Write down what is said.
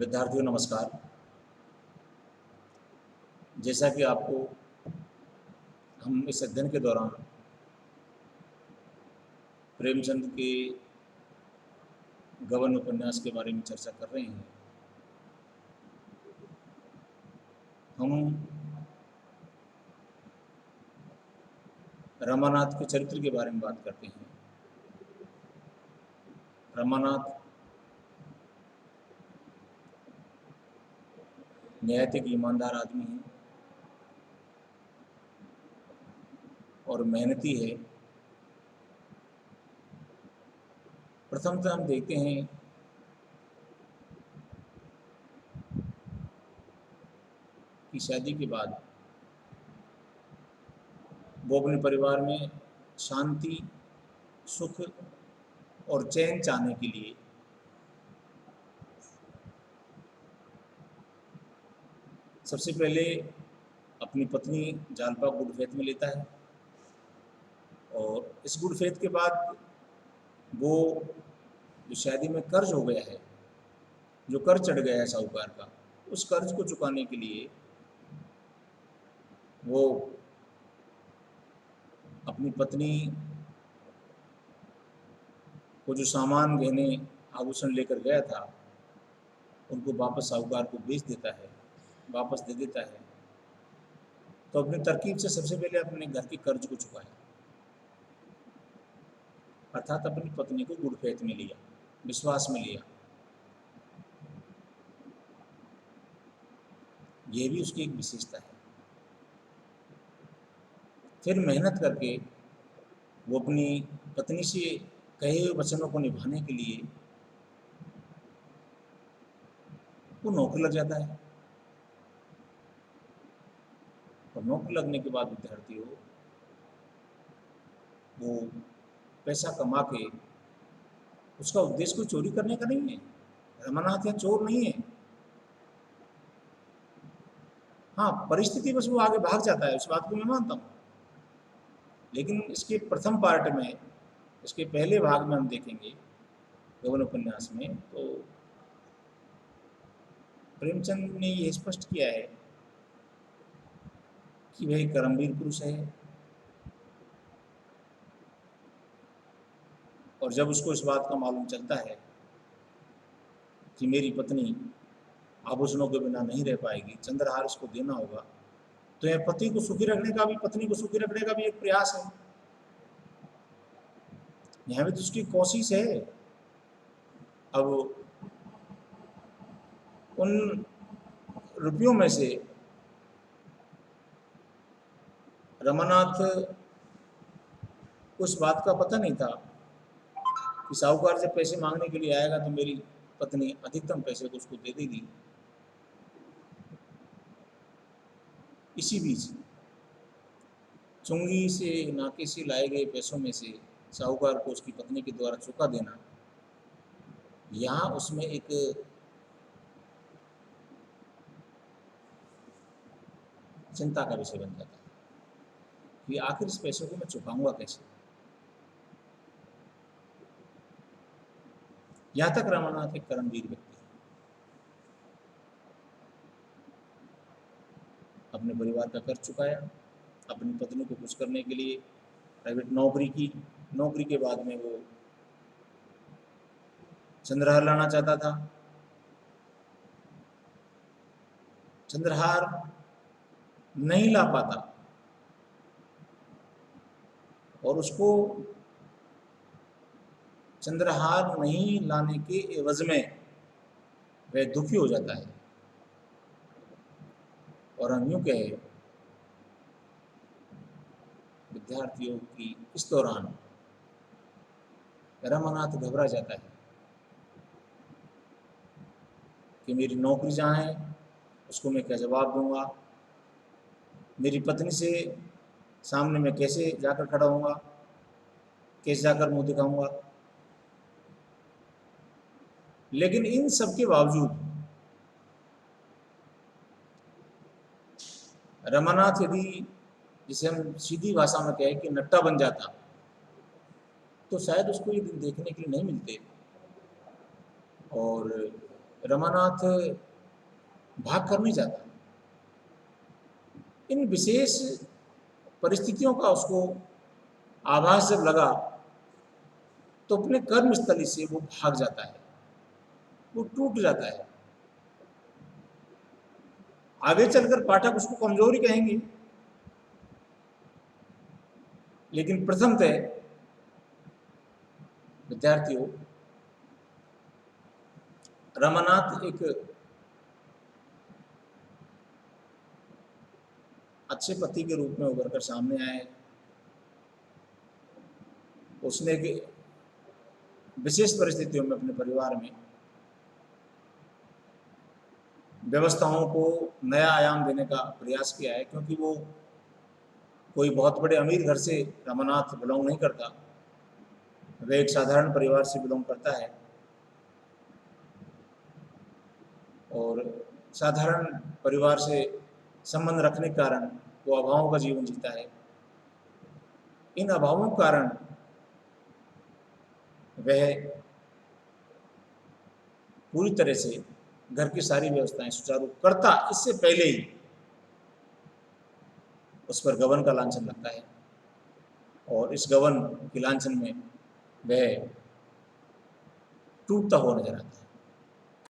विद्यार्थियों नमस्कार। जैसा कि आपको हम इस अध्ययन के दौरान प्रेमचंद के गबन उपन्यास के बारे में चर्चा कर रहे हैं। हम रमानाथ के चरित्र के बारे में बात करते हैं। रमानाथ नैतिक ईमानदार आदमी है और मेहनती है। प्रथमतः हम देखते हैं कि शादी के बाद वो अपने परिवार में शांति, सुख और चैन चाहने के लिए सबसे पहले अपनी पत्नी जालपा गुड फेथ में लेता है और इस गुड फेथ के बाद वो जो शादी में कर्ज हो गया है, जो कर्ज चढ़ गया है साहूकार का, उस कर्ज को चुकाने के लिए वो अपनी पत्नी को जो सामान, गहने, आभूषण लेकर गया था उनको वापस साहूकार को बेच देता है, वापस दे देता है। तो अपनी तरकीब से सबसे पहले अपने घर के कर्ज को चुकाया, अर्थात अपनी पत्नी को गुड फेथ में लिया, विश्वास में लिया। यह भी उसकी एक विशेषता है। फिर मेहनत करके वो अपनी पत्नी से कहे हुए वचनों को निभाने के लिए वो नौकरी लग जाता है और नौकरी लगने के बाद विद्यार्थी वो पैसा कमा के, उसका उद्देश्य कोई चोरी करने का नहीं है। रमानाथ यहाँ चोर नहीं है। हाँ, परिस्थिति बस वो आगे भाग जाता है, उस बात को मैं मानता हूँ। लेकिन इसके प्रथम पार्ट में, इसके पहले भाग में हम देखेंगे गबन उपन्यास में, तो प्रेमचंद ने यह स्पष्ट किया है कि वह एक कर्मवीर पुरुष है और जब उसको इस बात का मालूम चलता है कि मेरी पत्नी आभूषणों के बिना नहीं रह पाएगी, चंद्रहार इसको देना होगा, तो यह पति को सुखी रखने का भी, पत्नी को सुखी रखने का भी एक प्रयास है। यहाँ भी तो उसकी कोशिश है। अब उन रुपयों में से रमानाथ को इस बात का पता नहीं था कि साहूकार जब पैसे मांगने के लिए आएगा तो मेरी पत्नी अधिकतम पैसे को उसको दे देगी। इसी बीच चुंगी से, नाके से लाए गए पैसों में से साहूकार को उसकी पत्नी के द्वारा चुका देना, यहाँ उसमें एक चिंता का विषय बन जाता है कि आखिर इस पैसों को मैं चुकाऊंगा कैसे। यहाँ तक रमानाथ एक कर्मवीर व्यक्ति है। अपने परिवार का कर्ज चुकाया, अपनी पत्नी को खुश करने के लिए प्राइवेट नौकरी की, नौकरी के बाद में वो चंद्रहार लाना चाहता था। चंद्रहार नहीं ला पाता और उसको चंद्रहार नहीं लाने के एवज में वह दुखी हो जाता है। और हम यूं कहे विद्यार्थियों की, इस दौरान रमानाथ घबरा जाता है कि मेरी नौकरी जहाँ है उसको मैं क्या जवाब दूंगा, मेरी पत्नी से सामने मैं कैसे जाकर खड़ा होऊंगा, कैसे जाकर मुंह दिखाऊंगा। लेकिन इन सब के बावजूद रमानाथ यदि, जिसे हम सीधी भाषा में कहें कि नट्टा बन जाता, तो शायद उसको ये दिन देखने के लिए नहीं मिलते और रमानाथ भाग कर नहीं जाता। इन विशेष परिस्थितियों का उसको आभास जब लगा तो अपने कर्मस्थली से वो भाग जाता है, वो टूट जाता है। आगे चलकर पाठक उसको कमजोरी कहेंगे, लेकिन प्रथमतः विद्यार्थियों, रमानाथ एक अच्छे पति के रूप में उभर कर सामने आए। उसने एक विशेष परिस्थितियों में अपने परिवार में व्यवस्थाओं को नया आयाम देने का प्रयास किया है, क्योंकि वो कोई बहुत बड़े अमीर घर से रमानाथ बिलोंग नहीं करता, वह एक साधारण परिवार से बिलोंग करता है और साधारण परिवार से संबंध रखने के कारण वो अभावों का जीवन जीता है। इन अभावों के कारण वह पूरी तरह से घर की सारी व्यवस्थाएं सुचारू करता इससे पहले ही उस पर गबन का लांछन लगता है और इस गबन के लांछन में वह टूटता हुआ नजर आता है।